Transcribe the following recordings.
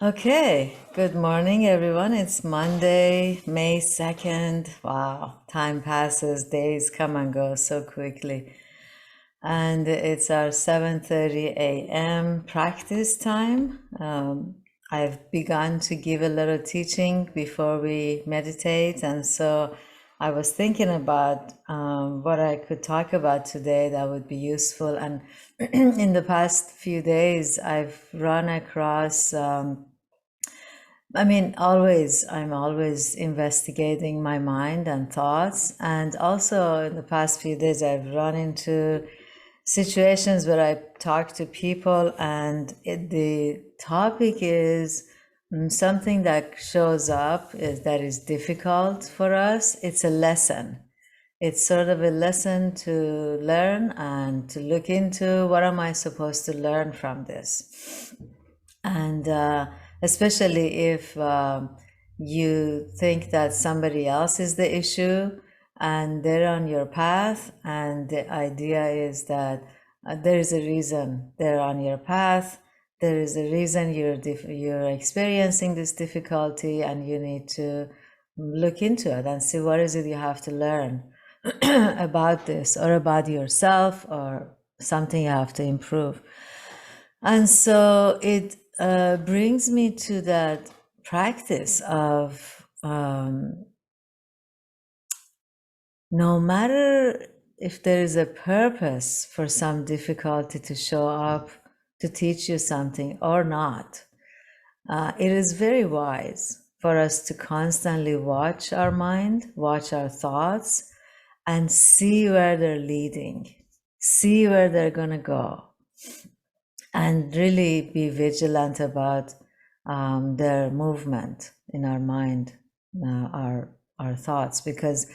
Okay, good morning, everyone. It's Monday, May 2nd. Wow, time passes, days come and go so quickly. And it's our 7:30 a.m. practice time. I've begun to give a little teaching before we meditate, and so I was thinking about what I could talk about today that would be useful. And in the past few days, I've run across I'm always investigating my mind and thoughts. And also in the past few days, I've run into situations where I talk to people, and the topic is something that shows up is that is difficult for us. It's a lesson. It's sort of a lesson to learn and to look into what am I supposed to learn from this. And especially if you think that somebody else is the issue and they're on your path, and the idea is that there is a reason they're on your path, there is a reason you're experiencing this difficulty, and you need to look into it and see what is it you have to learn about this, or about yourself, or something you have to improve. And so it brings me to that practice of no matter if there is a purpose for some difficulty to show up to teach you something or not, it is very wise for us to constantly watch our mind, watch our thoughts, and see where they're leading, see where they're going to go, and really be vigilant about their movement in our mind, our thoughts, because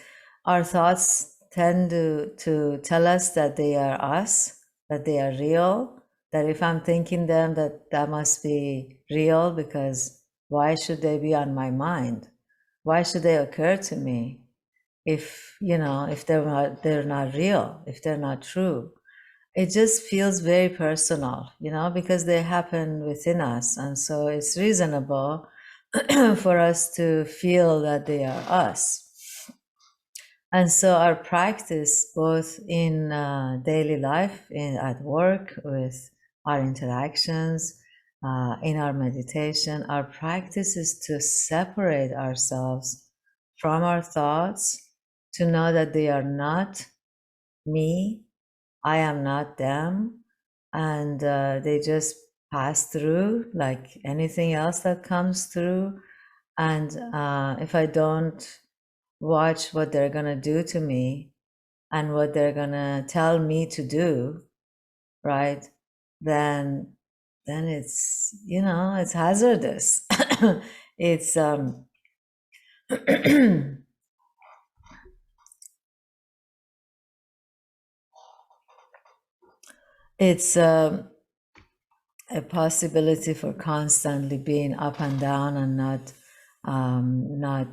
our thoughts tend to tell us that they are us, that they are real, that if I'm thinking them, that must be real, because why should they be on my mind? Why should they occur to me if, if they're not real, if they're not true? It just feels very personal, because they happen within us. And so it's reasonable for us to feel that they are us. And so our practice, both in daily life, at work, with our interactions, in our meditation, our practice is to separate ourselves from our thoughts, to know that they are not me, I am not them, and they just pass through like anything else that comes through. And if I don't watch what they're going to do to me and what they're going to tell me to do, right, then it's, it's hazardous. It's it's a possibility for constantly being up and down, and not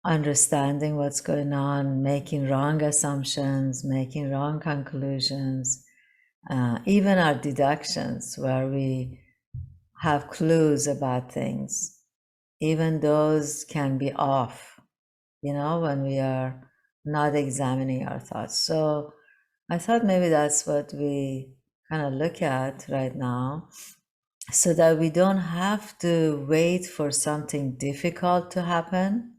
understanding what's going on, making wrong assumptions, making wrong conclusions, even our deductions, where we have clues about things, even those can be off, when we are not examining our thoughts. So I thought maybe that's what we kind of look at right now, so that we don't have to wait for something difficult to happen,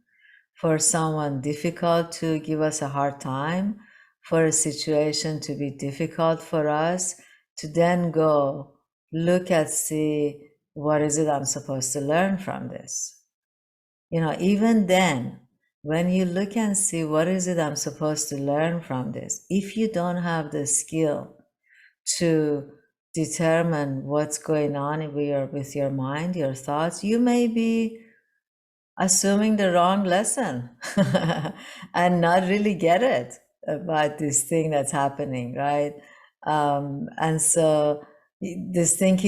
for someone difficult to give us a hard time, for a situation to be difficult for us, to then go look at, see, what is it I'm supposed to learn from this? Even then, when you look and see what is it I'm supposed to learn from this, if you don't have the skill to determine what's going on with your mind, your thoughts, you may be assuming the wrong lesson and not really get it about this thing that's happening, right? And so this thing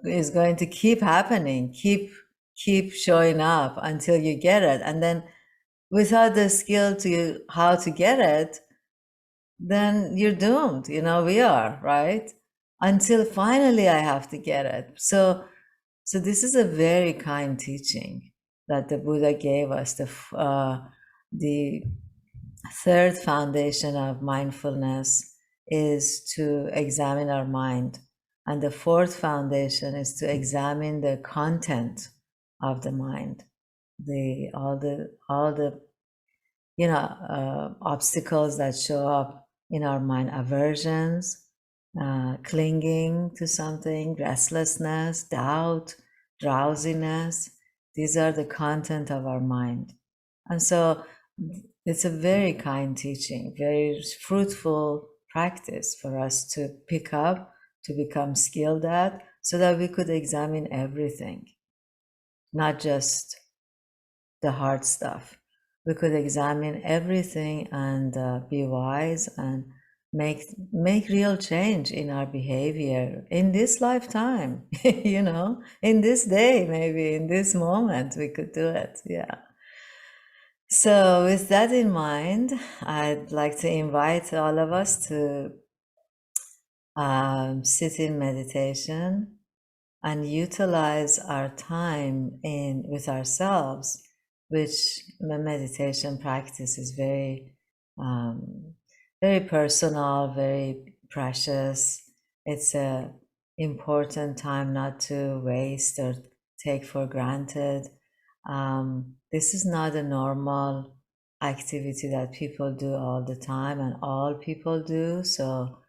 is going to keep happening, keep showing up until you get it. And then without the skill to how to get it, then you're doomed. We are, right? Until finally I have to get it. So So this is a very kind teaching that the Buddha gave us. The third foundation of mindfulness is to examine our mind. And the fourth foundation is to examine the content of the mind, the all the obstacles that show up in our mind, aversions, clinging to something, restlessness, doubt, drowsiness. These are the content of our mind. And so it's a very kind teaching, very fruitful practice for us to pick up, to become skilled at, so that we could examine everything, not just the hard stuff. We could examine everything and be wise and make real change in our behavior in this lifetime. In this day, maybe in this moment, we could do it. Yeah. So, with that in mind, I'd like to invite all of us to sit in meditation and utilize our time in with ourselves, which meditation practice is um, very personal, very precious. It's a important time not to waste or take for granted. This is not a normal activity that people do all the time and all people do. So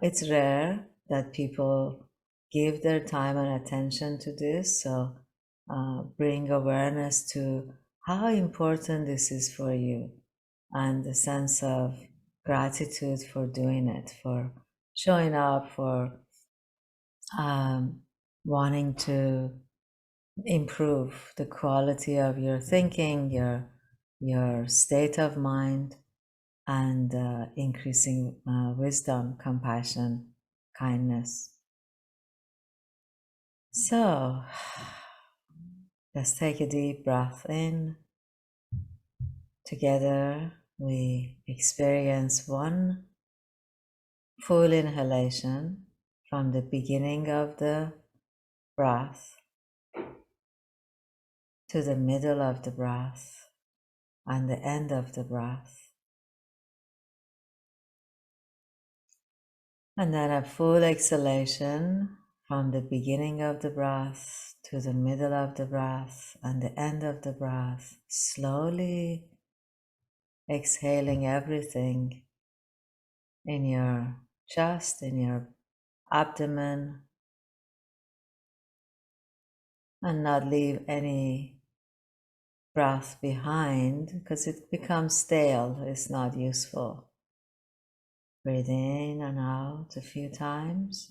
it's rare that people give their time and attention to this. So bring awareness to how important this is for you and the sense of gratitude for doing it, for showing up, for um, wanting to improve the quality of your thinking, your state of mind, and increasing wisdom, compassion, kindness. So let's take a deep breath in. Together, we experience one full inhalation from the beginning of the breath to the middle of the breath and the end of the breath. And then a full exhalation from the beginning of the breath to the middle of the breath and the end of the breath, slowly exhaling everything in your chest, in your abdomen, and not leave any breath behind because it becomes stale, it's not useful. Breathe in and out a few times.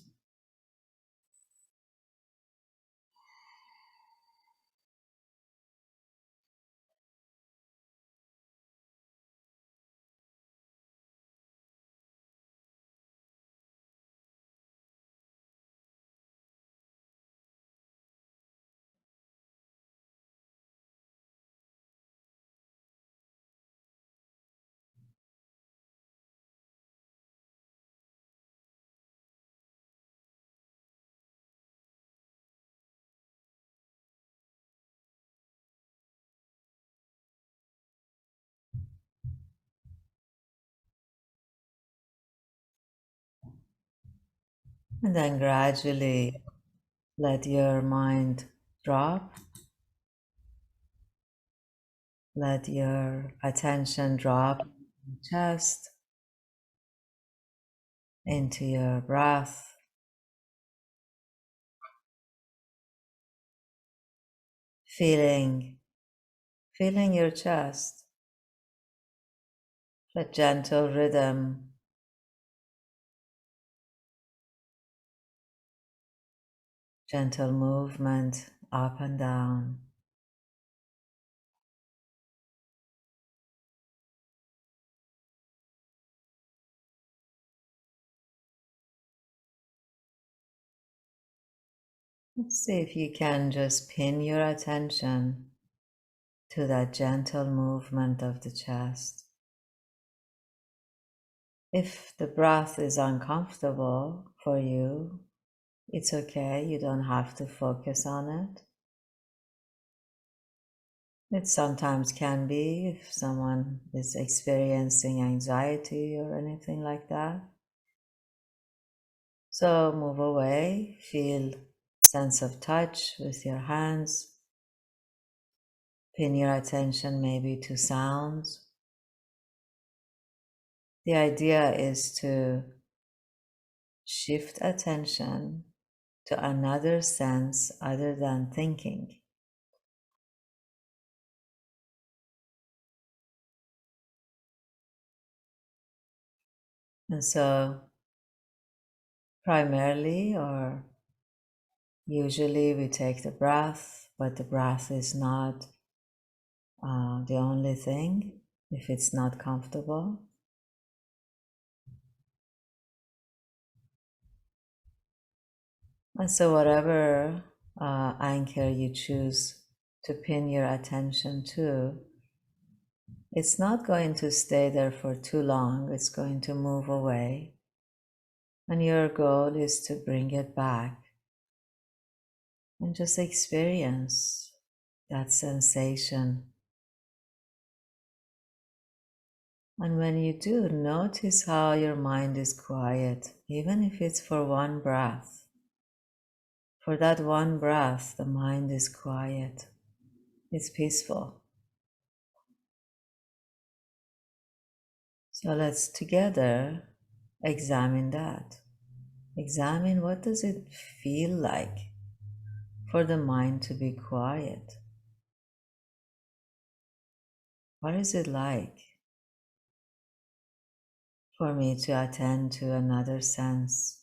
And then gradually let your mind drop. Let your attention drop in your chest, into your breath, feeling your chest, the gentle rhythm, gentle movement up and down. Let's see if you can just pin your attention to that gentle movement of the chest. If the breath is uncomfortable for you, It's okay, you don't have to focus on it. It sometimes can be if someone is experiencing anxiety or anything like that. So move away, feel sense of touch with your hands, pin your attention maybe to sounds. The idea is to shift attention to another sense other than thinking. And so, primarily or usually, we take the breath, but the breath is not the only thing if it's not comfortable. And so, whatever anchor you choose to pin your attention to, it's not going to stay there for too long, it's going to move away. And your goal is to bring it back and just experience that sensation. And when you do, notice how your mind is quiet, even if it's for one breath. For that one breath, the mind is quiet, it's peaceful. So let's together examine that. Examine what does it feel like for the mind to be quiet? What is it like for me to attend to another sense?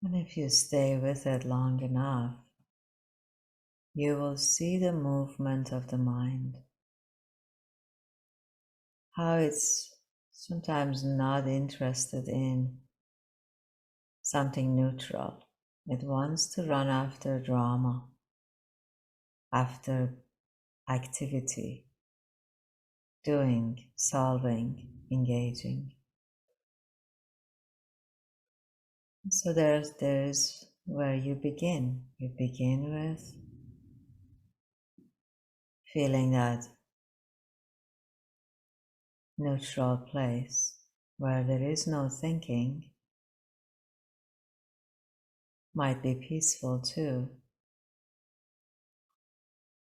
And if you stay with it long enough, you will see the movement of the mind, how it's sometimes not interested in something neutral. It wants to run after drama, after activity, doing, solving, engaging. So there's where you begin. You begin with feeling that neutral place where there is no thinking, might be peaceful too.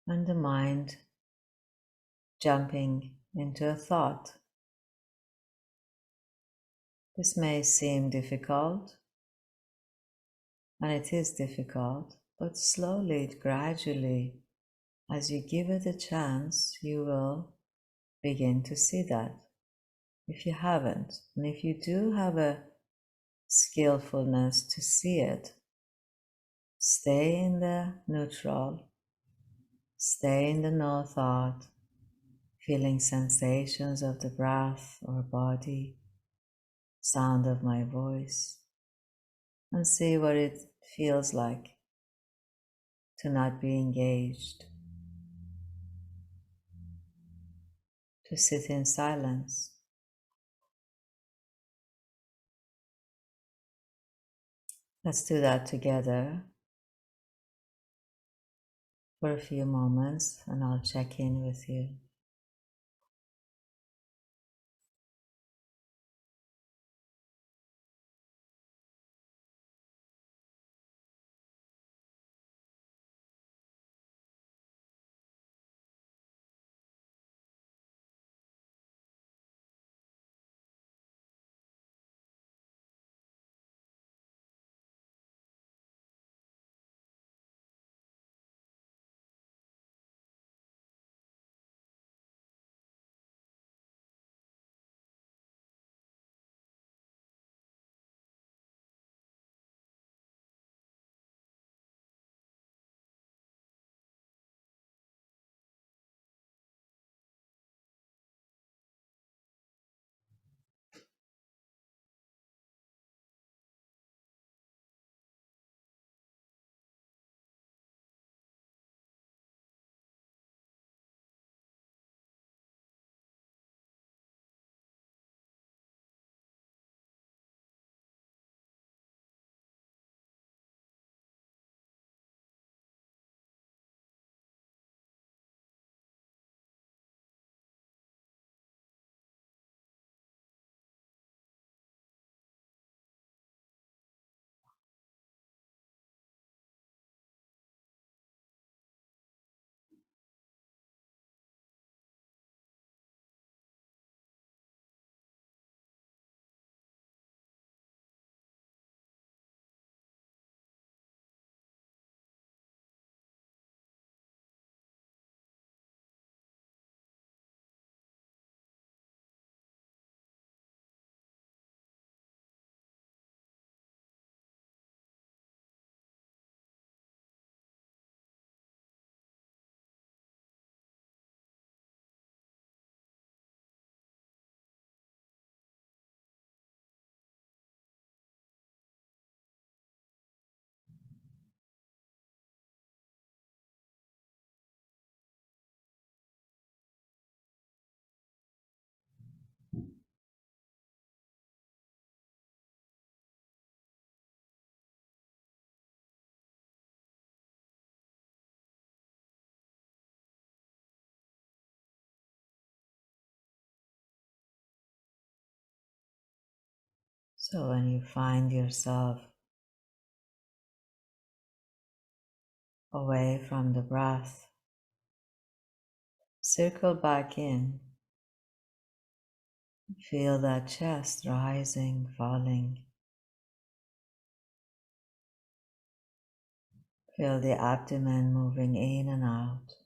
And the mind jumping into a thought. This may seem difficult, and it is difficult, but slowly, gradually, as you give it a chance, you will begin to see that. If you haven't, and if you do have a skillfulness to see it, Stay in the neutral, stay in the no thought, feeling sensations of the breath or body, sound of my voice, and see what it feels like to not be engaged, to sit in silence. Let's do that together for a few moments and I'll check in with you. So when you find yourself away from the breath, circle back in. Feel that chest rising, falling. Feel the abdomen moving in and out.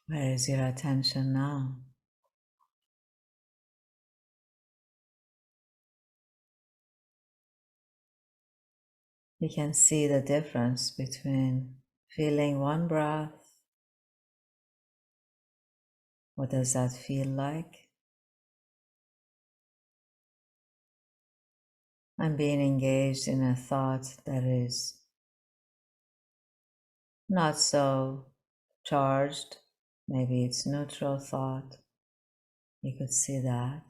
Where is your attention now? You can see the difference between feeling one breath. What does that feel like? And being engaged in a thought that is not so charged. Maybe it's neutral thought. You could see that.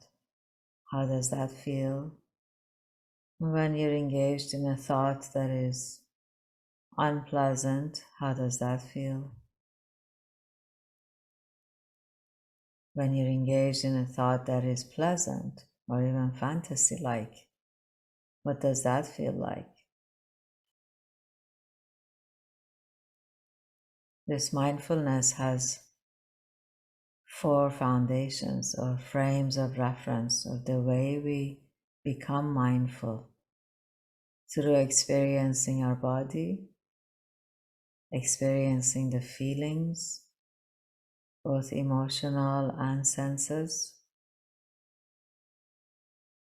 How does that feel? When you're engaged in a thought that is unpleasant, how does that feel? When you're engaged in a thought that is pleasant or even fantasy like, what does that feel like? This mindfulness has four foundations or frames of reference of the way we become mindful through experiencing our body, experiencing the feelings, both emotional and senses,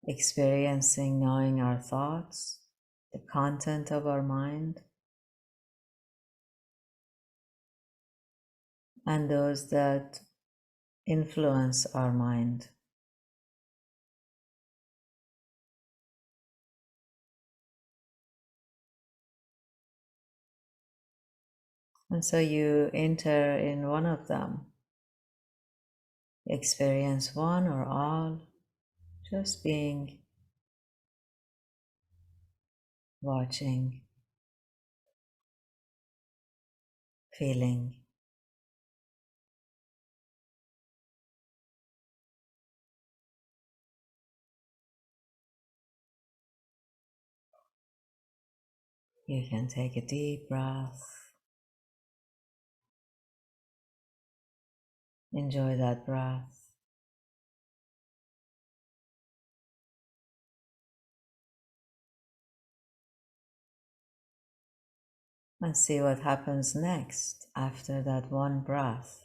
experiencing knowing our thoughts, the content of our mind, and those that influence our mind. And so you enter in one of them, experience one or all, just being, watching, feeling. You can take a deep breath, enjoy that breath, and see what happens next after that one breath.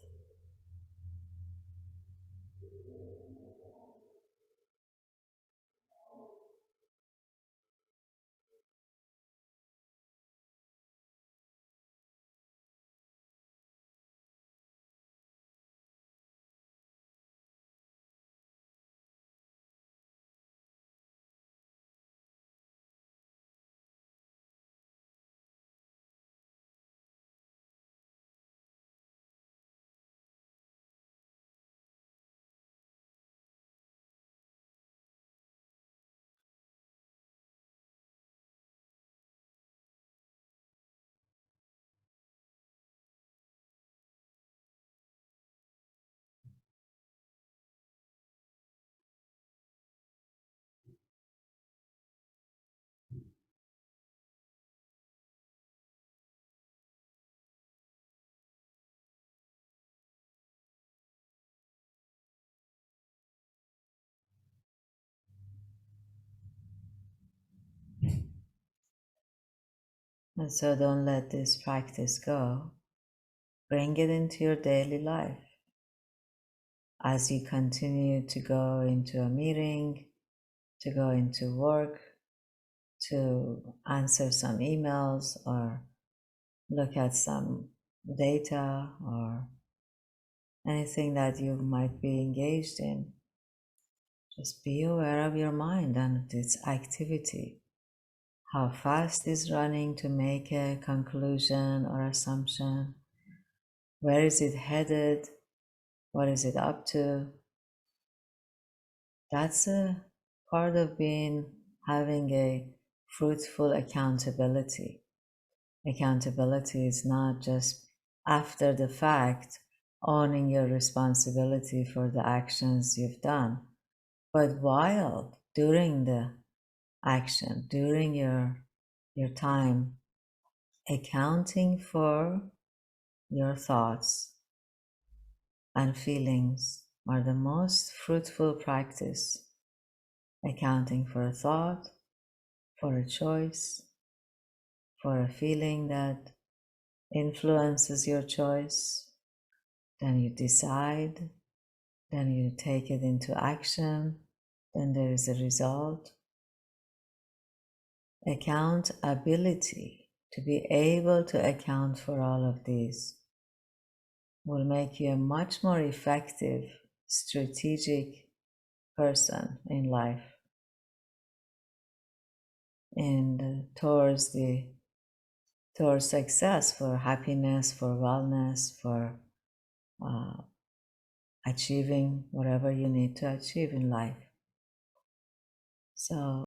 And so don't let this practice go. Bring it into your daily life. As you continue to go into a meeting, to go into work, to answer some emails or look at some data or anything that you might be engaged in, just be aware of your mind and its activity. How fast it's running to make a conclusion or assumption. Where is it headed? What is it up to? That's a part of having a fruitful accountability. Accountability is not just after the fact owning your responsibility for the actions you've done, but while during the action, during your time, accounting for your thoughts and feelings are the most fruitful practice. Accounting for a thought, for a choice, for a feeling that influences your choice, then you decide, then you take it into action, then there is a result. Accountability, to be able to account for all of these, will make you a much more effective, strategic person in life and towards success, for happiness, for wellness, for achieving whatever you need to achieve in life. So